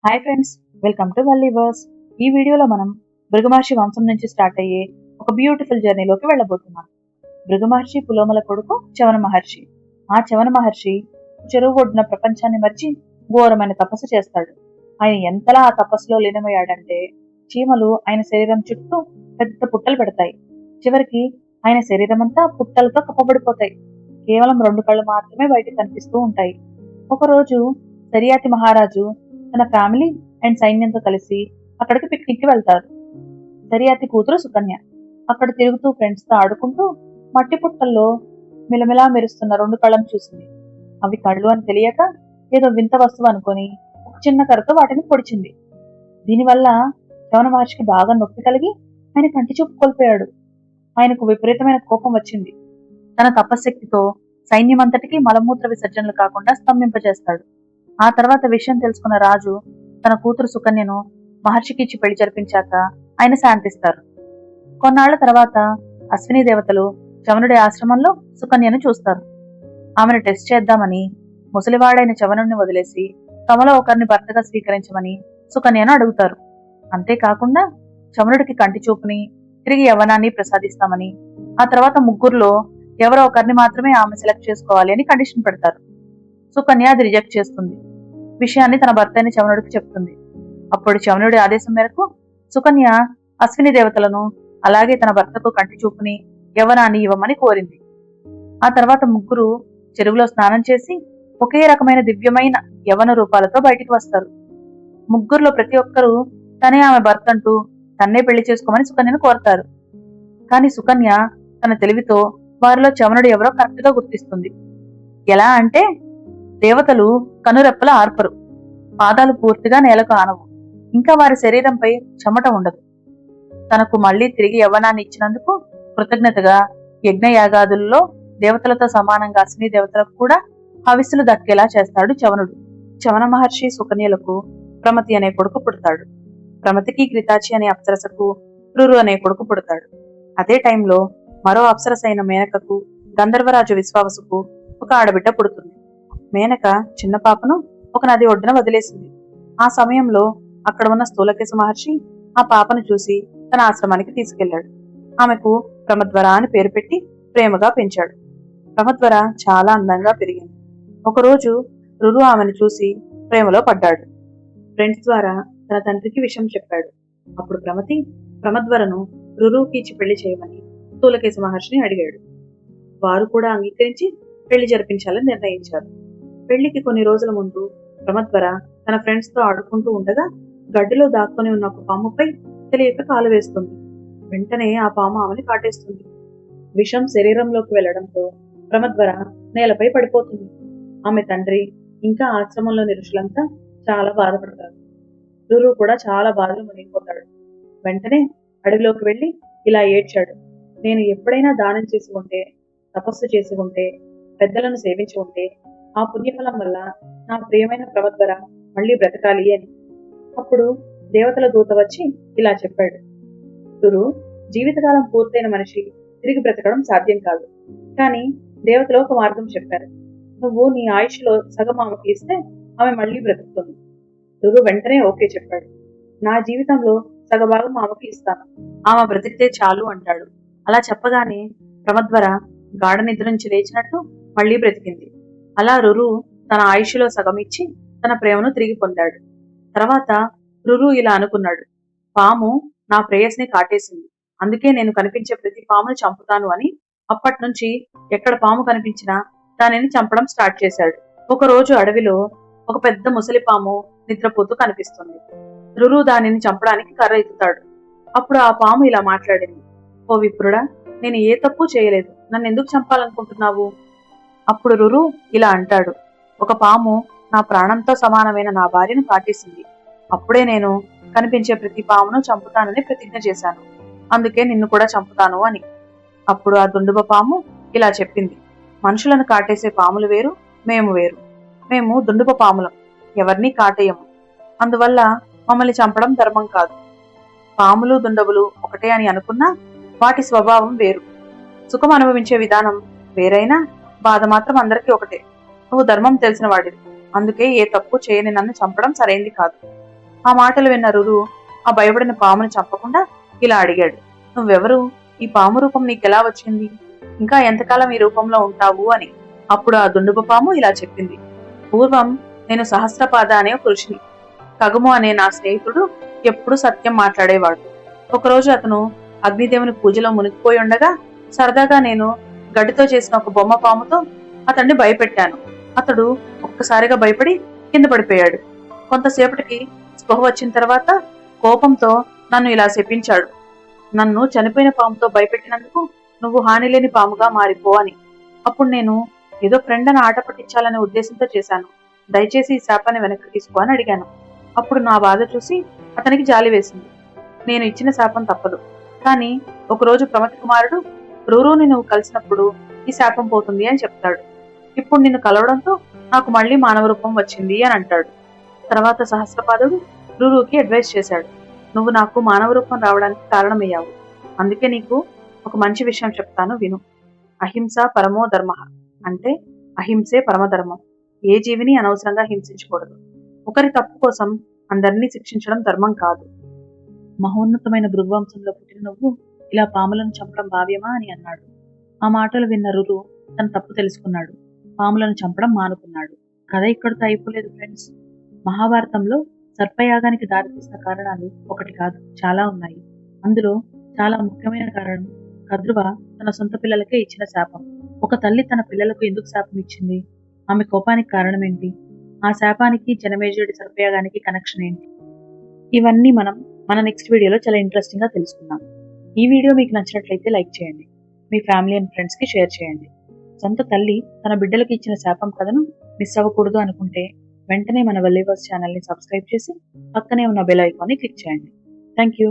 Hi friends, welcome to వల్లీవర్స్. ఈ వీడియోలో మనం భృగు వంశం నుంచి స్టార్ట్ అయ్యే ఒక బ్యూటిఫుల్ జర్నీలోకి వెళ్ళబోతున్నాం. భృగు పులోమల కొడుకు చవన మహర్షి. ఆ చవన మహర్షి చెరువు ఒడ్డున ప్రపంచాన్ని మర్చి ఘోరమైన తపస్సు చేస్తాడు. ఆయన ఎంతలా ఆ తపస్సులో లీనమయ్యాడంటే చీమలు ఆయన శరీరం చుట్టూ పెద్ద పుట్టలు పెడతాయి. చివరికి ఆయన శరీరం అంతా పుట్టలతో కప్పబడిపోతాయి. కేవలం 2 కళ్ళు మాత్రమే బయటికి కనిపిస్తూ ఉంటాయి. ఒకరోజు సరియాతి మహారాజు తన ఫ్యామిలీ అండ్ సైన్యంతో కలిసి అక్కడికి పిక్నిక్ కి వెళ్తారు. సరియాతి కూతురు సుకన్య అక్కడ తిరుగుతూ ఫ్రెండ్స్ తో ఆడుకుంటూ మట్టి పుట్టల్లో మిలమిలా మెరుస్తున్న 2 కళ్ళను చూసింది. అవి కళ్ళు అని తెలియక ఏదో వింత వస్తువు అనుకొని ఒక చిన్న కర్రతో వాటిని పొడిచింది. దీనివల్ల చవన మహర్షికి బాగా నొప్పి కలిగి ఆయన కంటి చూపు కోల్పోయాడు. ఆయనకు విపరీతమైన కోపం వచ్చింది. తన తపశ్శక్తితో సైన్యమంతటికీ మలమూత్ర విసర్జనలు కాకుండా స్తంభింపజేస్తాడు. ఆ తర్వాత విషయం తెలుసుకున్న రాజు తన కూతురు సుకన్యను మహర్షికి ఇచ్చి పెళ్లి జరిపించాక ఆయన శాంతిస్తారు. కొన్నాళ్ల తర్వాత అశ్విని దేవతలు చవనుడి ఆశ్రమంలో సుకన్యను చూస్తారు. ఆమెను టెస్ట్ చేద్దామని ముసలివాడైన చవనుడిని వదిలేసి తమలో ఒకరిని భర్తగా స్వీకరించమని సుకన్యను అడుగుతారు. అంతేకాకుండా చవనుడికి కంటి చూపుని తిరిగి యవ్వనాన్ని ప్రసాదిస్తామని, ఆ తర్వాత ముగ్గురులో ఎవరో ఒకరిని మాత్రమే ఆమె సెలెక్ట్ చేసుకోవాలి అని కండిషన్ పెడతారు. సుకన్య అది రిజెక్ట్ చేస్తుంది. విషయాన్ని తన భర్త అయిన చవనుడికి చెప్తుంది. అప్పుడు చవనుడి ఆదేశం మేరకు సుకన్య అశ్విని దేవతలను అలాగే తన భర్తకు కంటి చూపుని యవ్వనాన్ని ఇవ్వమని కోరింది. ఆ తర్వాత ముగ్గురు చెరువులో స్నానం చేసి ఒకే రకమైన దివ్యమైన యవ్వన రూపాలతో బయటికి వస్తారు. ముగ్గురులో ప్రతి ఒక్కరూ తనే ఆమె భర్త అంటూ తన్నే పెళ్లి చేసుకోమని సుకన్యను కోరతారు. కానీ సుకన్య తన తెలివితో వారిలో చవనుడు ఎవరో కరెక్ట్ గా గుర్తిస్తుంది. ఎలా అంటే దేవతలు కనురెప్పల ఆర్పరు, పాదాలు పూర్తిగా నేలకు ఆనవు, ఇంకా వారి శరీరంపై చెమట ఉండదు. తనకు మళ్లీ తిరిగి యవ్వనాన్ని ఇచ్చినందుకు కృతజ్ఞతగా యజ్ఞయాగాదుల్లో దేవతలతో సమానంగా అశ్విని దేవతలకు కూడా హవిస్సులు దక్కేలా చేస్తాడు చవనుడు. చవన మహర్షి సుకన్యలకు ప్రమతి అనే కొడుకు పుడతాడు. ప్రమతికి క్రితాచి అనే అప్సరసకు రురు అనే కొడుకు పుడతాడు. అదే టైంలో మరో అప్సరస అయిన మేనకకు గంధర్వరాజు విశ్వావసుకు ఒక ఆడబిడ్డ పుడుతుంది. మేనక చిన్న పాపను ఒక నది ఒడ్డున వదిలేసింది. ఆ సమయంలో అక్కడ ఉన్న స్థూలకేశ మహర్షి ఆ పాపను చూసి తన ఆశ్రమానికి తీసుకెళ్లాడు. ఆమెకు ప్రమద్వర అని పేరు పెట్టి ప్రేమగా పెంచాడు. ప్రమద్వర చాలా అందంగా పెరిగింది. ఒకరోజు రురు ఆమెను చూసి ప్రేమలో పడ్డాడు. ఫ్రెండ్స్ ద్వారా తన తండ్రికి విషయం చెప్పాడు. అప్పుడు ప్రమద్వరను రురుకి ఇచ్చి పెళ్లి చేయమని స్థూలకేశ మహర్షిని అడిగాడు. వారు కూడా అంగీకరించి పెళ్లి జరిపించాలని నిర్ణయించారు. పెళ్లికి కొన్ని రోజుల ముందు ప్రమద్వర తన ఫ్రెండ్స్ తో ఆడుకుంటూ ఉండగా గడ్డిలో దాక్కుని ఉన్న ఒక పాముపై తెలియక కాలు వేస్తుంది. వెంటనే ఆ పాము ఆమెని కాటేస్తుంది. విషం శరీరంలోకి వెళ్లడంతో ప్రమద్వర నేలపై పడిపోతుంది. ఆమె తండ్రి ఇంకా ఆశ్రమంలోని ఋషులంతా చాలా బాధపడతారు. రురు కూడా చాలా బాధలు మునిగిపోతాడు. వెంటనే అడవిలోకి వెళ్లి ఇలా ఏడ్చాడు. నేను ఎప్పుడైనా దానం చేసి ఉంటే, తపస్సు చేసి ఉంటే, పెద్దలను సేవించి ఉంటే ఆ పుణ్యఫలం వల్ల నా ప్రియమైన ప్రమద్వర మళ్లీ బ్రతకాలి అని. అప్పుడు దేవతల దూత వచ్చి ఇలా చెప్పాడు. రురు, జీవితకాలం పూర్తయిన మనిషి తిరిగి బ్రతకడం సాధ్యం కాదు. కానీ దేవతలు ఒక మార్గం చెప్పారు. నువ్వు నీ ఆయుష్లో సగం ఆమెకి ఇస్తే ఆమె మళ్లీ బ్రతుకుతుంది. రురు వెంటనే ఓకే చెప్పాడు. నా జీవితంలో సగభాగం ఆమెకి ఇస్తాను, ఆమె బ్రతికితే చాలు అంటాడు. అలా చెప్పగానే ప్రమద్వర గాఢ నిద్ర నుంచి లేచినట్టు మళ్లీ బ్రతికింది. అలా రురు తన ఆయుష్లో సగం ఇచ్చి తన ప్రేమను తిరిగి పొందాడు. తర్వాత రురు ఇలా అనుకున్నాడు. పాము నా ప్రేయస్ని కాటేసింది, అందుకే నేను కనిపించే ప్రతి పామును చంపుతాను అని. అప్పటి నుంచి ఎక్కడ పాము కనిపించినా దానిని చంపడం స్టార్ట్ చేశాడు. ఒక రోజు అడవిలో ఒక పెద్ద ముసలి పాము నిద్రపోతూ కనిపిస్తుంది. రురు దానిని చంపడానికి కర్ర ఎత్తుతాడు. అప్పుడు ఆ పాము ఇలా మాట్లాడింది. ఓ విప్రుడా, నేను ఏ తప్పు చేయలేదు, నన్ను ఎందుకు చంపాలనుకుంటున్నావు? అప్పుడు రురు ఇలా అంటాడు. ఒక పాము నా ప్రాణంతో సమానమైన నా భార్యను కాటేసింది. అప్పుడే నేను కనిపించే ప్రతి పామును చంపుతానని ప్రతిజ్ఞ చేశాను. అందుకే నిన్ను కూడా చంపుతాను అని. అప్పుడు ఆ దుండుబ పాము ఇలా చెప్పింది. మనుషులను కాటేసే పాములు వేరు, మేము వేరు. మేము దుండుబ పాములం, ఎవరినీ కాటేయము. అందువల్ల మమ్మల్ని చంపడం ధర్మం కాదు. పాములు దుండబులు ఒకటే అని అనుకున్నా వాటి స్వభావం వేరు. సుఖం అనుభవించే విధానం వేరైనా బాధ మాత్రం అందరికీ ఒకటే. నువ్వు ధర్మం తెలిసిన వాడివి, అందుకే ఏ తప్పు చేయని నన్ను చంపడం సరైంది కాదు. ఆ మాటలు విన్న రురు ఆ భయపడిన పాముని చంపకుండా ఇలా అడిగాడు, నువ్వెవరు? ఈ పాము రూపం నీకెలా వచ్చింది? ఇంకా ఎంతకాలం ఈ రూపంలో ఉంటావు అని. అప్పుడు ఆ దుండుబ పాము ఇలా చెప్పింది, పూర్వం నేను సహస్రపాద అనే ఒక ఋషిని. కగుము అనే నా స్నేహితుడు ఎప్పుడూ సత్యం మాట్లాడేవాడు. ఒకరోజు అతను అగ్నిదేవుని పూజలో మునిగిపోయి ఉండగా సరదాగా నేను గడ్డితో చేసిన ఒక బొమ్మ పాముతో అతన్ని భయపెట్టాను. అతడు ఒక్కసారిగా భయపడి కింద పడిపోయాడు. కొంతసేపటికి స్పృహ వచ్చిన తర్వాత కోపంతో నన్ను ఇలా శపించాడు, నన్ను చనిపోయిన పాముతో భయపెట్టినందుకు నువ్వు హానిలేని పాముగా మారిపో అని. అప్పుడు నేను ఏదో ఫ్రెండ్ అని ఆట పట్టించాలనే ఉద్దేశంతో చేశాను. దయచేసి ఈ శాపాన్ని వెనక్కి తీసుకో అని అడిగాను. అప్పుడు నా బాధ చూసి అతనికి జాలి వేసింది. నేను ఇచ్చిన శాపం తప్పదు, కానీ ఒకరోజు ప్రమతి కుమారుడు రూరుని నువ్వు కలిసినప్పుడు ఈ శాపం పోతుంది అని చెప్తాడు. ఇప్పుడు నిన్ను కలవడంతో నాకు మళ్లీ మానవ రూపం వచ్చింది అని అంటాడు. తర్వాత సహస్రపాదుడు రూరుకి అడ్వైస్ చేశాడు, నువ్వు నాకు మానవ రూపం రావడానికి కారణమయ్యావు. అందుకే నీకు ఒక మంచి విషయం చెప్తాను విను. అహింస పరమో ధర్మ, అంటే అహింసే పరమధర్మం. ఏ జీవిని అనవసరంగా హింసించకూడదు. ఒకరి తప్పు కోసం అందరినీ శిక్షించడం ధర్మం కాదు. మహోన్నతమైన భృగువంశంలో పుట్టిన నువ్వు ఇలా పాములను చంపడం భావ్యమా అని అన్నాడు. ఆ మాటలు విన్న రురు తన తప్పు తెలుసుకున్నాడు. పాములను చంపడం మానుకున్నాడు. కథ ఇక్కడితో అయిపోలేదు ఫ్రెండ్స్. మహాభారతంలో సర్పయాగానికి దారితీసిన కారణాలు ఒకటి కాదు, చాలా ఉన్నాయి. అందులో చాలా ముఖ్యమైన కారణం కద్రువ తన సొంత పిల్లలకే ఇచ్చిన శాపం. ఒక తల్లి తన పిల్లలకు ఎందుకు శాపం ఇచ్చింది? ఆమె కోపానికి కారణం ఏంటి? ఆ శాపానికి జనమేజయుడి సర్పయాగానికి కనెక్షన్ ఏంటి? ఇవన్నీ మనం మన నెక్స్ట్ వీడియోలో చాలా ఇంట్రెస్టింగ్ గా తెలుసుకుందాం. ఈ వీడియో మీకు నచ్చినట్లయితే లైక్ చేయండి, మీ ఫ్యామిలీ అండ్ ఫ్రెండ్స్ కి షేర్ చేయండి. సొంత తల్లి తన బిడ్డలకు ఇచ్చిన శాపం కథను మిస్ అవ్వకూడదు అనుకుంటే వెంటనే మన వెల్లీవర్స్ ఛానల్ ని సబ్స్క్రైబ్ చేసి పక్కనే ఉన్న బెల్ ఐకాన్ ని క్లిక్ చేయండి. Thank you.